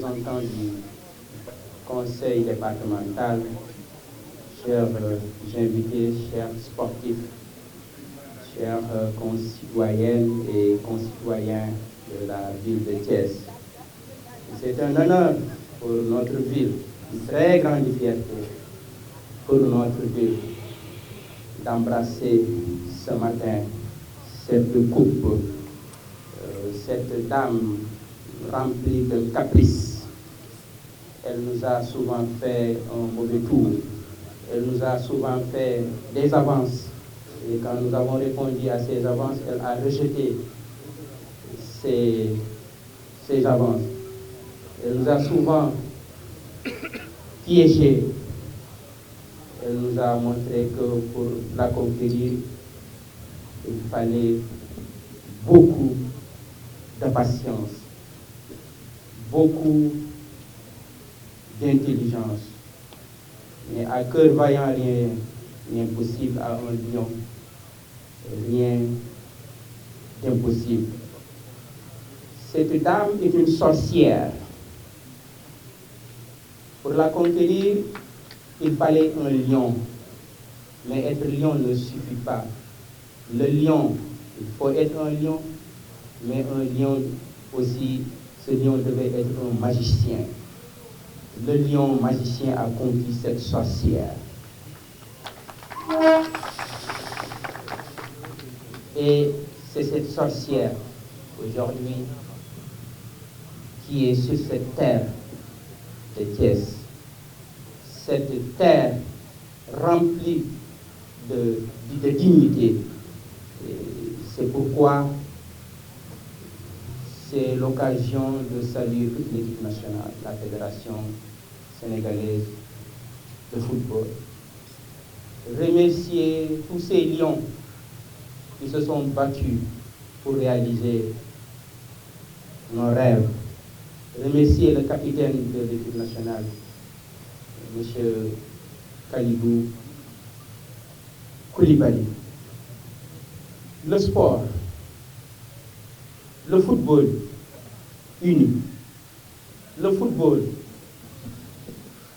représentants du conseil départemental, chers invités, chers sportifs, chers concitoyennes et concitoyens de la ville de Thiès. C'est un honneur pour notre ville, une très grande fierté pour notre ville d'embrasser ce matin cette coupe, cette dame remplie de caprices. Elle nous a souvent fait un mauvais tour. Elle nous a souvent fait des avances. Et quand nous avons répondu à ces avances, elle a rejeté ces avances. Elle nous a souvent piégés. Elle nous a montré que pour la conquérir, il fallait beaucoup de patience, beaucoup d'intelligence. Mais à cœur vaillant, rien n'est possible à un lion, rien d'impossible. Cette dame est une sorcière. Pour la conquérir, il fallait un lion. Mais être lion ne suffit pas. Le lion, il faut être un lion, mais un lion aussi, ce lion devait être un magicien. Le lion magicien a conquis cette sorcière. Et c'est cette sorcière, aujourd'hui, qui est sur cette terre de Thiès. Cette terre remplie de dignité. C'est pourquoi c'est l'occasion de saluer toute l'équipe nationale, la Fédération sénégalaise de football. Remercier tous ces lions qui se sont battus pour réaliser nos rêves. Remercier le capitaine de l'équipe nationale, M. Kalidou Koulibaly. Le sport, le football uni, le football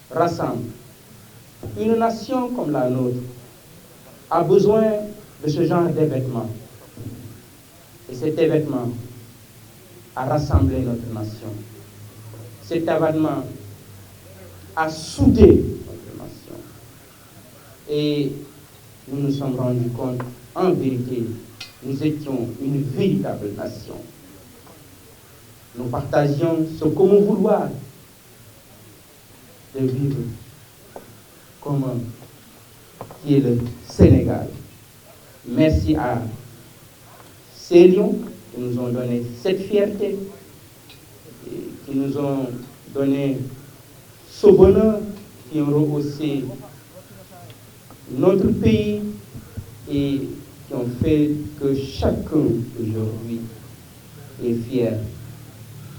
rassemble. Une nation comme la nôtre a besoin de ce genre d'événement. Et cet événement a rassemblé notre nation. Cet événement a soudé notre nation. Et nous nous sommes rendus compte, en vérité, nous étions une véritable nation. Nous partagions ce commun vouloir de vivre commun qui est le Sénégal. Merci à ces lions qui nous ont donné cette fierté, qui nous ont donné ce bonheur, qui ont rehaussé notre pays et qui ont fait que chacun aujourd'hui est fier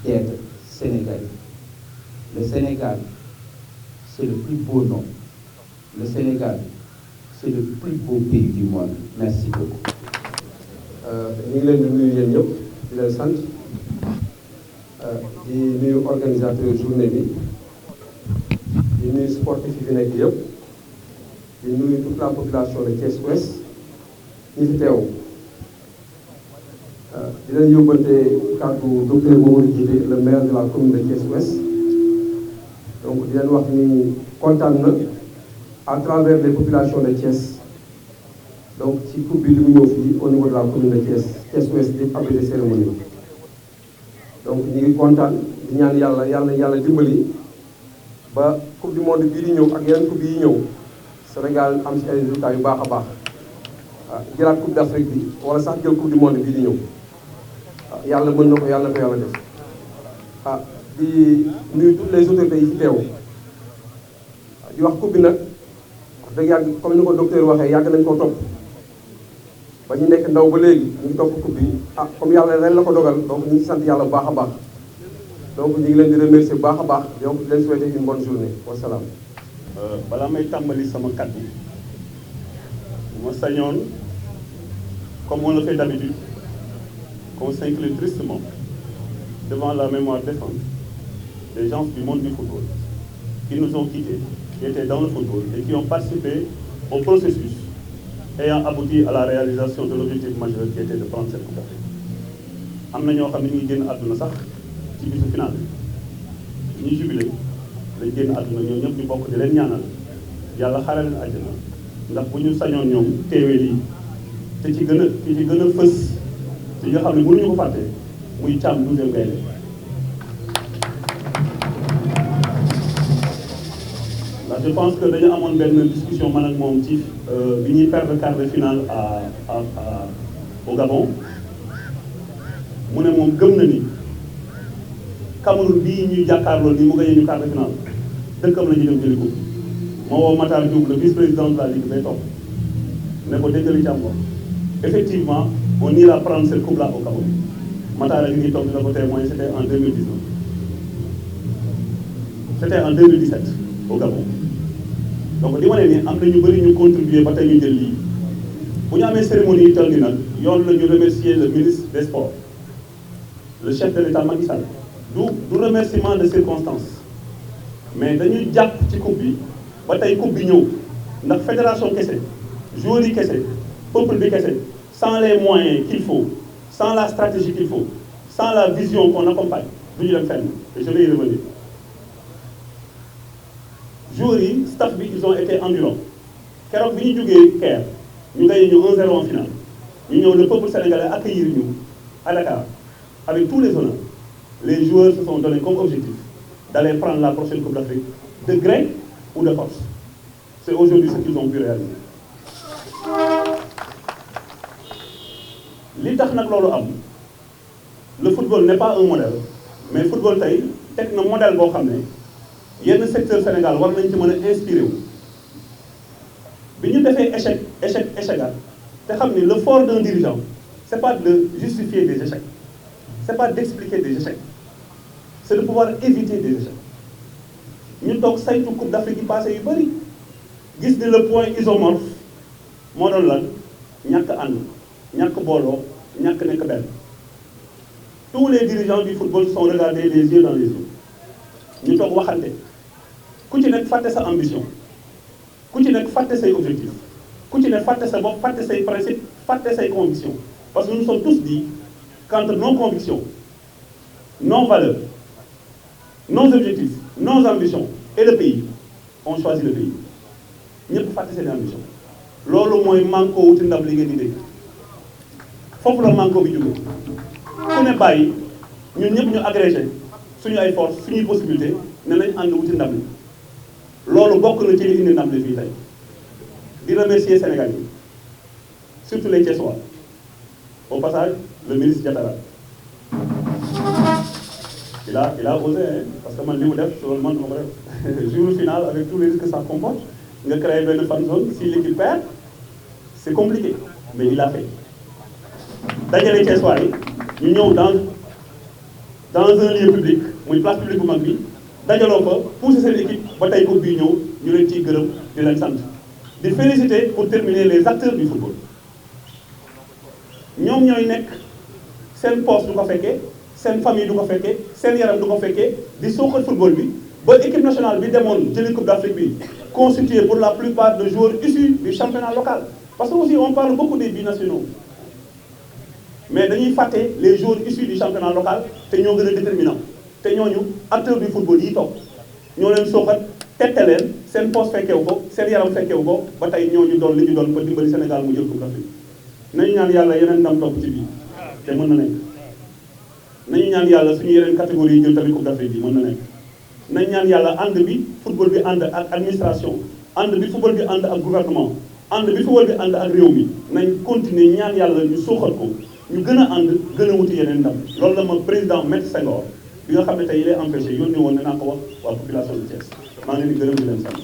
d'être sénégalais. Le Sénégal, c'est le plus beau nom. Le Sénégal, c'est le plus beau pays du monde. Merci beaucoup. ñu ngi leen di nuyu yéen ñëpp di leen sant di nuyu organisateur journée bi di nuyu sportif yi fi nekk yëpp di nuyu toute la population de Thiès Ouest ñi fi teew di leen yóbbante kàddu docteur Mamadou Djité le maire de la commune de Thiès Ouest donc di leen wax ni kontaan na à travers les populations de Thiès. Donc, si coupe bi li mu ñëw fii au niveau de la commune de Thiès Thiès Ouest di abrité cérémonie donc ñu ngi kontaan di ñaan yàlla dimbali ba coupe du monde bii di ñëw ak yeneen coupe yi ñëw Sénégal am ci ay résultats yu baax a baax jëlaat coupe d'Afrique bi wala sax jël coupe du monde bii di ñëw yàlla mën na ko yàlla def di nuyu toutes les autorités yi ci teew di wax coupe bi nag wax dëgg yàgg comme ni ko docteur waxee yàgg nañ ko topp. ba ñu nekk ndaw ba léegi ñu ngi topp coupe bi comme yàlla ren la ko dogal donc ñu ngi sant yàlla bu baax a baax donc ñu ngi leen di remercier bu baax a baax donc di leen souhaiter une bonne journée wasalaam. balaa may tàmbali sama kaddu ma sañoon comme on le fait d'habitude qu'on s'incline tristement devant la mémoire défunte des gens du monde du football, qui nous ont quittés, qui étaient dans le football et qui ont participé au processus ayant abouti à la réalisation de l'objectif majeur qui était de prendre cette Coupe d'Afrique. am na ñoo xam ne ñu ngi génn àdduna sax ci bisu final bi ñuy jubilé lañ génn àdduna ñoom ñëpp ñu bokk di leen ñaanal yàlla xare leen àjjana ndax bu ñu sañoon ñoom teewee lii te ci gën a fës ci nga xam ne mënuñu ko fàtte muy Thiam 12e Gaïndé. ndax je pense que dañu amoon benn discussion man ak moom ci bi ñuy perdre quart de finale au Gabon mu ne moom gëm na ni Cameroun bii ñuy jàkkaarloo ni mu gagné ñu quart de finale dëkkam la ñuy dem jëli ko moo woo Matar Diouf le vice-président de la Ligue bay topp ne ko déggali Thiam ko effectivement on ira prendre cette coupe là au Cameroun Matar a ngi nii toog dina ko témoin c'était en 2019 c'était en 2017 au Gabon. donc di wane ni am na ñu bëri ñu contribuer ba tey ñu jël lii bu ñu amee cérémonie yi toll ni nag yoon la ñu remercier le ministre des sports le chef de l'État Macky Sall du remerciement de circonstance mais dañuy jàpp ci coupe bi ba tey coupe bi ñëw ndax fédération kese joueurs yi kese peuple bi kese sans les moyens qu'il faut sans la stratégie qu'il faut sans la vision qu'on accompagne du ñu dem fenn et je vais y revenir. joueurs yi staff bi ils ont été endurants keroog bi ñu jógee Caire ñu gagné ñu 1-0 en finale ñu ñëw le peuple sénégalais accueillir ñu à Dakar avec tous les honneurs. Les joueurs se sont donnés comme objectif d'aller prendre la prochaine Coupe d'Afrique de gré ou de force. C'est aujourd'hui ce qu'ils ont pu réaliser. li tax nag loolu am le football n'est pas un modèle mais football tey teg na modèle boo xam ne yenn secteur Sénégal war nañ ci mën a inspiré wu bi ñu defee échec te xam ni le fort d'un dirigeant c'est pas de justifier des échecs c'est pas d'expliquer des échecs c'est de pouvoir éviter des échecs ñu toog saytu Coupe d'Afrique yi passé yu bëri gis ni le point isomorphe moo doon lan ñàkk ànd ñàkk booloo ñàkk nekk benn tous les dirigeants du football se sont regardés les yeux dans les yeux ñu toog waxante ku ci nekk fàtte sa ambition ku ci nekk fàtte say objectifs ku ci nekk fàtte sa bopp fàtte say principes fàtte say convictions parce que nous sommes tous dit qu'entre nos convictions nos valeurs nos objectifs nos ambitions et le pays on choisit le pays ñëpp fàtte seen ambition loolu mooy manko wuti ndam li ngeen di dégg foofu la manko bi jóge ku ne bàyyi ñun ñëpp ñu agrégé suñu ay force suñuy possibilité ne nañ ànd wuti ndam li loolu bokk na ci li indi ndam li fii tey di remercier Sénégal yi surtout les Thiessois au passage le ministre Diatara il a osé parce que man li mu def loolu man ma ko def jour final avec tous les risques que ça comporte nga créé benn fan zone si l'équipe perd c'est compliqué mais il l'a fait dajale Thiessois yi ñu ñëw dans un lieu public muy place publique bu mag bi dajaloo fa pousser seen équipe ba tey coupe bii ñëw ñu leen ciy gërëm di leen sant di féliciter pour terminer les acteurs du football ñoom ñooy nekk seen poste du ko fekkee seen famille du ko fekkee seen yaram du ko fekkee di suuxal football bi ba équipe nationale bi demoon jëli coupe d'Afrique bi constituée pour la plupart de joueurs issus du championnat local parce que aussi on parle beaucoup des binationaux mais dañuy fàtte les joueurs issus du championnat local te ñoo gën a déterminant te ñooñu acteurs du football yi toog ñoo leen suuxat tette leen seen poste fekkewu ko seen yaram fekkewu ko ba tey ñooñu doon li ñu doon ba dimbali Sénégal mu jël coupe d'Afrique nañu ñaan yàlla yeneen ndam topp ci bii te mën na nekk nañu ñaan yàlla suñu yeneen catégorie yi jël tamit coupe d'Afrique bi mën na nekk nañu ñaan yàlla ànd bi football bi ànd ak administration ànd bi football bi ànd ak gouvernement ànd bi football bi ànd ak réew mi nañ continuer ñaan yàlla ñu suuxat ko ñu gën a ànd gën a wuti yeneen ndam loolu la ma président Maître Senghor bi nga xam ne tey il est empêché yónni woon ne naa ko wax waa population de Thiès maa ngi leen di gërëm di leen sant.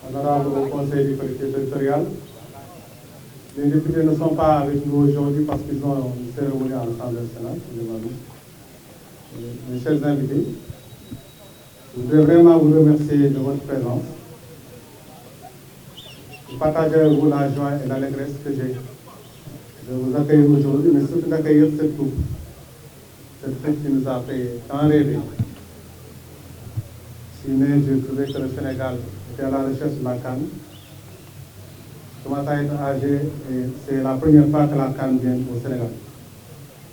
Honorable au conseil du collectivité territoriale, les députés ne sont pas avec nous aujourd'hui parce qu'ils ont une cérémonie à l'Assemblée nationale. Mes chers invités, je voudrais vraiment vous remercier de votre présence. Je partage avec vous la joie et l'allégresse que j'ai de vous accueillir aujourd'hui, mais surtout d'accueillir cette coupe. cette fête qui nous a fait tant rêver. Si mais j'ai trouvé que le Sénégal était à la recherche de la CAN. Je commence à être âgé et c'est la première fois que la CAN vient au Sénégal.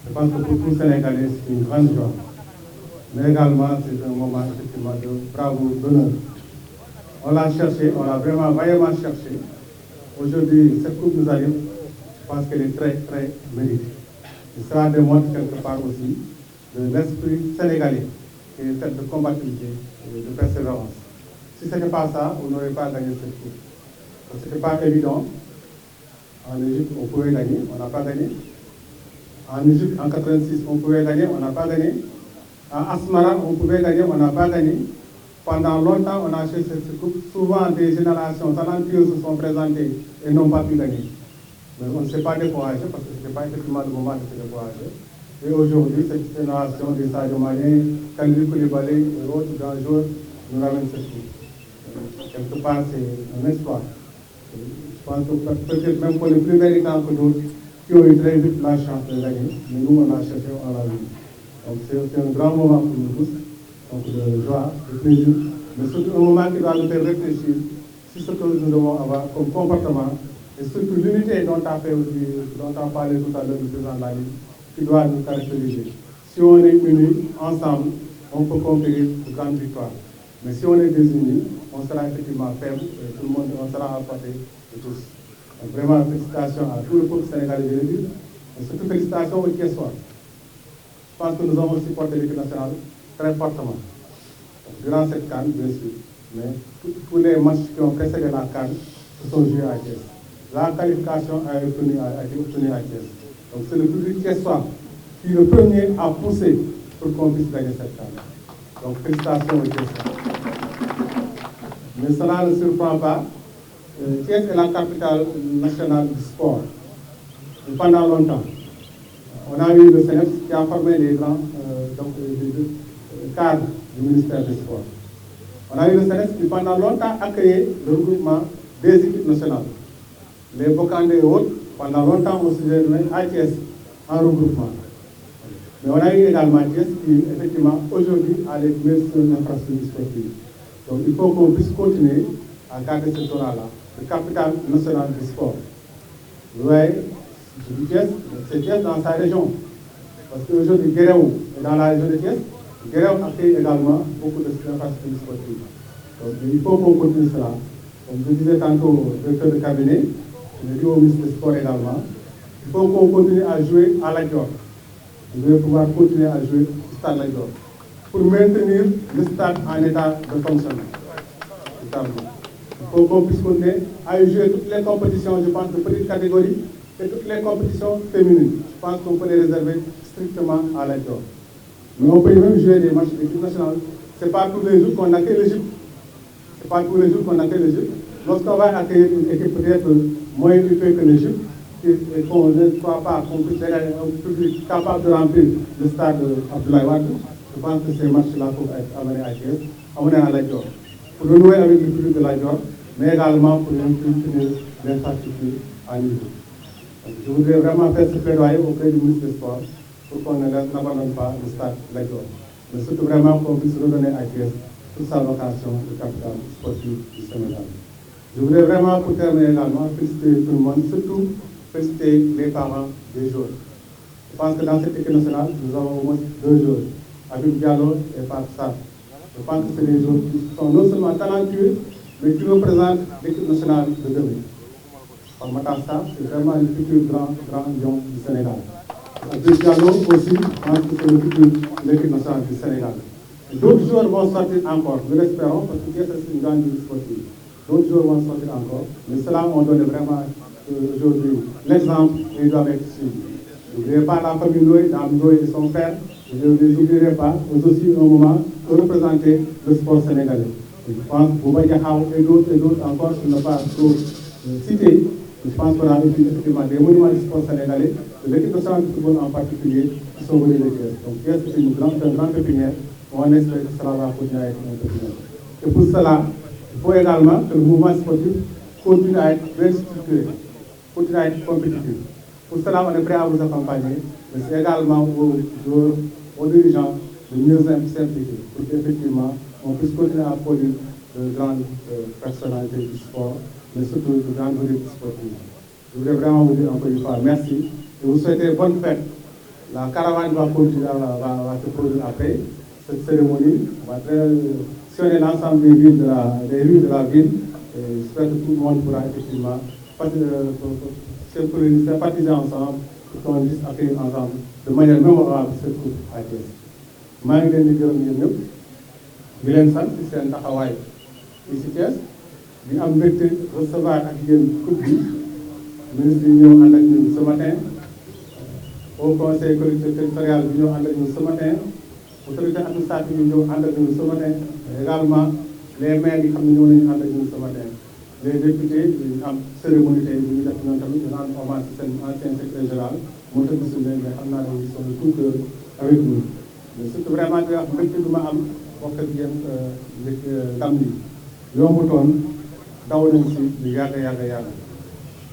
Je pense que pour tout Sénégalais, c'est une grande joie. Mais également, c'est un moment effectivement de bravoure, d'honneur. On l'a cherché, on l'a vraiment vaillamment cherché. Aujourd'hui, cette coupe nous arrive, je pense qu'elle est très, très méritée. Et cela démontre quelque part aussi de l'esprit sénégalais, qui est fait de combativité et de persévérance. Si ce n'était pas ça, on n'aurait pas gagné cette coupe. Ce n'était pas évident. En Égypte, on pouvait gagner, on n'a pas gagné. En Égypte, en 86, on pouvait gagner, on n'a pas gagné. À Asmara, on pouvait gagner, on n'a pas gagné. Pendant longtemps, on a cherché cette coupe. Souvent, des générations talentueuses se sont présentées et n'ont pas pu gagner. Mais on ne s'est pas découragé parce que ce n'était pas effectivement le moment de se décourager. Et aujourd'hui, cette génération des Sadio Mané, Kalidou Koulibaly et autres grands joueurs nous ramènent cette coupe. Quelque part, c'est un exploit. Je pense que peut-être même pour les plus méritants que d'autres, qui ont eu très vite la chance de gagner, mais nous, on a cherché, on l'a vu. Donc c'est un grand moment pour nous tous, donc de joie, de plaisir, mais surtout un moment qui doit nous faire réfléchir sur ce que nous devons avoir comme comportement, et surtout l'unité dont a parlé tout à l'heure le président de la Ligue, qui doit nous caractériser. Si on est unis, ensemble, on peut conquérir de grandes victoires. Mais si on est désunis, on sera effectivement faible, et tout le monde, on sera à portée de tous. Donc vraiment, félicitations à tout le peuple sénégalais de l'Église, et surtout félicitations aux Thiessois. Je pense que nous avons supporté l'équipe nationale très fortement. Durant cette CAN, bien sûr. Mais tous les matchs qui ont précédé la CAN se sont joués à Thiès. La qualification a été obtenue à Thiès. Donc c'est le public thiessois qui est le premier à pousser pour qu'on puisse gagner cette CAN. Donc félicitations aux Thiessois. Mais cela ne surprend pas. Thiès est la capitale nationale du sport. Et pendant longtemps. On a eu le Sénat qui a formé les grands cadres du ministère des Sports. On a eu le Sénat qui pendant longtemps a accueilli le regroupement des équipes nationales. Les Bocandé et autres, pendant longtemps, on se réunit à Thiès en regroupement. Mais on a eu également Thiès qui, effectivement, aujourd'hui, a les meilleures infrastructures sportives. Donc il faut qu'on puisse continuer à garder ce tournant-là, le capital national du sport. Vous voyez, je dis Thiès, c'est Thiès dans sa région. Parce qu'aujourd'hui, Guéréo est dans la région de Thiès. Guéréo accueille également beaucoup de infrastructures sportives. Donc il faut qu'on continue cela. Comme je disais tantôt au directeur de cabinet, je dis au ministre des Sports également, il faut qu'on continue à jouer à la Dior. Nous devons pouvoir continuer à jouer au stade La Dior pour maintenir le stade en état de fonctionnement. Il faut qu'on puisse continuer à jouer toutes les compétitions, je pense, de petite catégorie et toutes les compétitions féminines. Je pense qu'on peut les réserver strictement à la Dior. Mais on peut même jouer des matchs d'équipe nationale. Ce n'est pas tous les jours qu'on accueille l'Égypte. Ce n'est pas tous les jours qu'on accueille l'Égypte. Lorsqu'on va accueillir une équipe peut-être moins équipée que l'Égypte, et qu'on ne croit pas qu'on puisse avoir un public capable de remplir le stade Abdoulaye Wade, je pense que ces matchs-là peuvent être amenés à Thiès, amenés à la Dior. Pour renouer avec le public de la Dior, mais également pour maintenir l'infrastructure à niveau. Donc, je voudrais vraiment faire ce plaidoyer auprès du ministre des Sports pour qu'on n'abandonne pas le stade La Dior. Mais surtout vraiment qu'on puisse redonner à Thiès toute sa vocation de capitale sportive du Sénégal. Je voudrais vraiment, pour terminer également, féliciter tout le monde, surtout féliciter les parents des joueurs. Je pense que dans cette équipe nationale, nous avons au moins 2 joueurs, Habib Diallo et Pape Sarr. Je pense que c'est des joueurs qui sont non seulement talentueux, mais qui représentent l'équipe nationale de demain. Par Matar Sarr, c'est vraiment le futur grand lion du Sénégal. Habib Diallo aussi, je pense que c'est le futur de l'équipe nationale du Sénégal. D'autres joueurs vont sortir encore, nous l'espérons, parce que c'est une grande ligue sportive. D'autres joueurs vont sortir encore, mais cela, on donne vraiment aujourd'hui l'exemple et ils doivent être suivis. N'oubliez pas la famille Noé, Dame Noé et son père, je ne les oublierai pas, mais aussi un moment de représenter le sport sénégalais. Et je pense que Bouba Diakhao et d'autres encore, je ne vais pas trop citer, je pense qu'on a effectivement des monuments du sport sénégalais, de l'équipe nationale de football en particulier, qui sont venus de Thiès. Donc Thiès, c'est une grande pépinière, on espère que cela va continuer à être une pépinière. Et pour cela, il faut également que le mouvement sportif continue à être bien structuré, continue à être compétitif. Pour cela, on est prêt à vous accompagner, mais c'est également aux joueurs aux dirigeants de mieux s'impliquer pour qu'effectivement on puisse continuer à produire de grandes personnalités du sport, mais surtout de grandes vedettes sportives. Je voudrais vraiment vous dire encore une fois merci et vous souhaiter bonne fête. La caravane va continuer, va se produire après cette cérémonie. On va sillonner l'ensemble des villes des rues de la ville et j'espère que tout le monde pourra effectivement sympathiser ensemble pour qu'on puisse accueillir ensemble de manière mémorable cette coupe à Thiès. maa ngi leen di gërëm yéen ñëpp di leen sant ci seen taxawaay fii ci Thiès di am mbégte recevoir ak yéen coupe bi ministre yi ñëw ànd ak ñun ce matin au conseil collectivité territorial bi ñëw ànd ak ñun ce matin autorité administrative yi ñëw ànd ak ñun ce matin également les maires yi xam ne ñëw nañu ànd ak ñun ce matin les députés ñu am cérémonie tey bu ñu def ñoom tamit ñu rendre hommage ci seen ancien secrétaire général moo tax gisul leen mais xam naa ne ils sont de tout cœur avec nous mais surtout vraiment di wax mbégte bi ma am wax ak yéen ndam bi yombutoon daw nañ si lu yàgg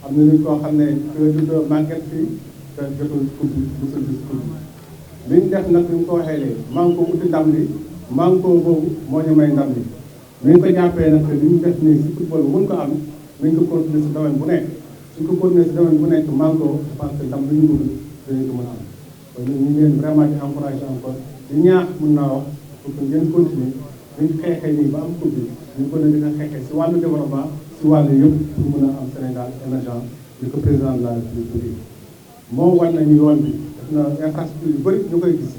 am na nit koo xam ne juddoo màgget fii te jotul coupe bi mosul gis coupe bi li ñu def nag ni mu ko waxee léegi maa ngi ko uti ndam li maa ngi ko boobu moo ñu may ndam li ni ñu ko jàppee nag li ñu def nii si football bi mën ko am nañ ko continuer si domaine bu nekk suñ ko continuer si domaine bu nekk maa ngi ko je pense que ndam li ñu bëgg dinañ ko mën a am kon ñu ngi leen vraiment di encouragé encore di ñaax mën naa wax pour que ngeen continuer dañ xeexee nii ba am coupe bi ñu ko ne dina xeexee si wàllu développement si wàllu yëpp pour mën a am Sénégal émergent li ko président de la République moo war nañu yoon bi def na infrastructure yu bëri ñu koy gis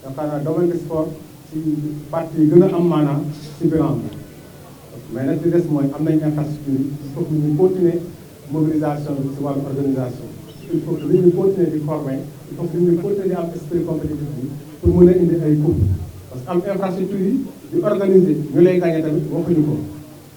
yaakaar naa domaine de sport si partie yi gën a am maanaam si bilan bi mais nag li des mooy am nañ infrastructure yi il faut que ñu continuer mobilisation bi si wàllu organisation il faut que li ñu continuer di former il faut que li ñu continuer di am esprit compétitif bi pour mën a indi ay coupe parce que am infrastructure yi di organiser ñu lay gagné tamit waxuñu ko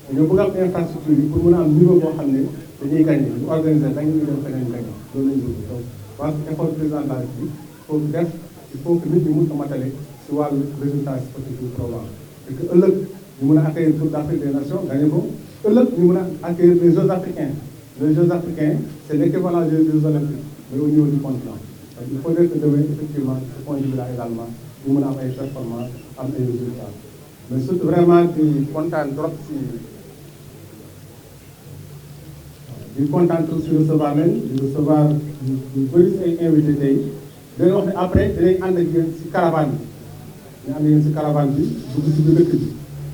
dañoo bëgg am infrastructure yi pour mën a am niveau boo xam ne dañuy gagné ñu organiser dañu ñu dem feneen gagné loolu lañu bëgg donc je pense que effort président de la République faut def il faut que nit ñi mën ko matale si wàllu résultat sportif yu probable et que ëllëg ñu mën a accueillir Coupe d'Afrique des Nations gagné ko ëllëg ñu mën a accueillir les Jeux africains les Jeux africains c'est l'équivalent des Jeux olympiques mais au niveau du continent donc il faudrait que demain effectivement ce point de vue là également ñu mën a am ay performances am ay résultats mais surtout vraiment di kontaan trop si recevoir leen di recevoir ñu bëri ay invité tey dañu wax ne après dinañ ànd ak yéen si caravane bi ñu ànd yéen si caravane bi dugg si biir dëkk bi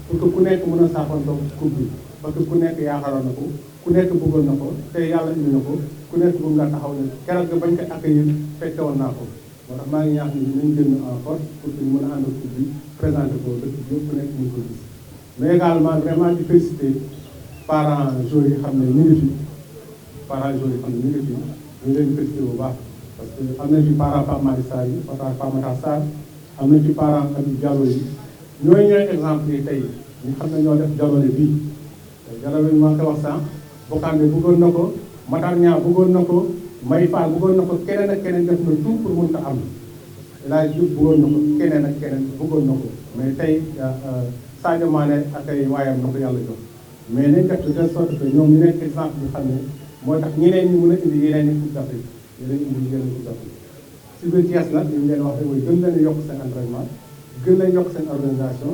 pour que ku nekk mën a saafantoo coupe bi parce que ku nekk yaakaaroon na ko ku nekk bëggoon na ko te yàlla indi na ko ku nekk bëgg nga taxaw ne keroog nga bañ ko accueillir fekke woon naa ko moo tax maa ngi ñaax ni nañ génn en force pour que ñu mën a ànd ak coupe bi présenté ko dëkk bi yëpp ku nekk ñu ko gis mais également vraiment di féliciter parents joueurs yi xam ne ñu ngi fi parents joueurs yi xam ne ñu ngi fi ñu leen féliciter bu baax parce que am nañ fi parents Pape Malick Sarr yi parents Pape Matar Sarr am nañ fi parents Habib Diallo yi ñooy exemple yi tey ñu xam ne ñoo def jaloore bii jaloore bi maa ngi koy wax sànq Bokande bëggoon na ko Matar Niang bëggoon na ko May Fall bëggoon na ko keneen ak keneen def na tout pour mën ko am El Hadj Diouf bëggoon na ko keneen ak keneen bëggoon na ko mais tey Sadio Mané ak ay waayam na ko yàlla jox mais nañ def de telle sorte que ñoom ñu nekk exemple ñu xam ne mooy tax ñeneen ñi mën a indi yeneen i Coupe d'Afrique yeneen indi yeneen Coupe d'Afrique si biir Thiès nag li ñu leen wax rek mooy gën leen a yokk seen entraînement gën leen yokk seen organisation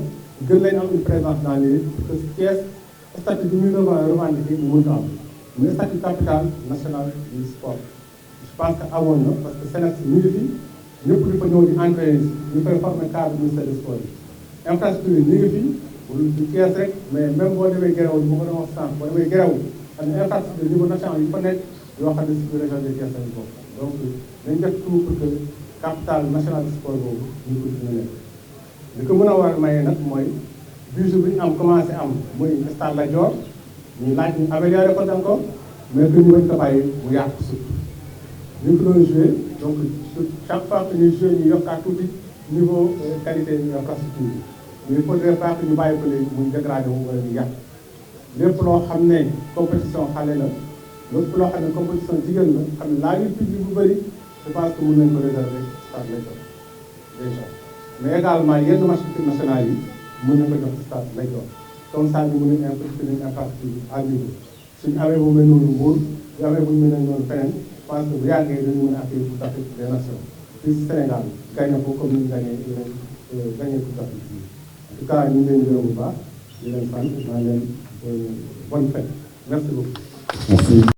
gën leen am une présence dans les parce que Thiès statut bi muy revendiqué mu mënut a am mais statut capitale nationale du sport je pense que amoon na parce que Sénégal mi ngi fi ñëpp di fa ñëw di entraîner ñu koy former cadre ministère du sport yi infrastructure yi ñu ngi fi wala du Thiès rek mais même boo demee Guéréo bu ko doon wax sànq boo demee Guéréo am na infrastructure niveau national yi fa nekk yoo xam ne si biir région de Thiès lañ bokk donc dañ def tout pour que capitale nationale du sport boobu ñu ko dina nekk li ko mën a war a maye nag mooy budget bi ñu am commencé am muy stade Lat Dior ñu laaj ñu amélioré ko encore mais que ñu bañ ko bàyyi mu yàqu surtout ñu ko doon joué donc chaque fois que ñuy joué ñu yokkaat tuuti niveau qualité infrastructure bi mais il faudrait pas que ñu bàyyi ko léegi muy dégradé wu wala ñu yàq lépp loo xam ne compétition xale la lépp loo xam ne compétition jigéen la xam ne laa yu public bu bëri je pense que mën nañ ko réserver stade Lat Dior déjà mais également yenn match national yi mën nañ ko jox stade Lat Dior comme ça ñu mën a impliqué nañ infrastructure à niveau suñu amee bu mel noonu Mbour bu amee bu ñu mel noonu feneen je pense que bu yàggee dañu mën a accueillir Coupe d'Afrique des Nations fii si Sénégal gagné ko comme ni ñu gagné gagné Coupe d'Afrique bi en tout cas ñu ngi leen di gërëm bu baax di leen sant maa leen bonne fête merci beaucoup. Merci.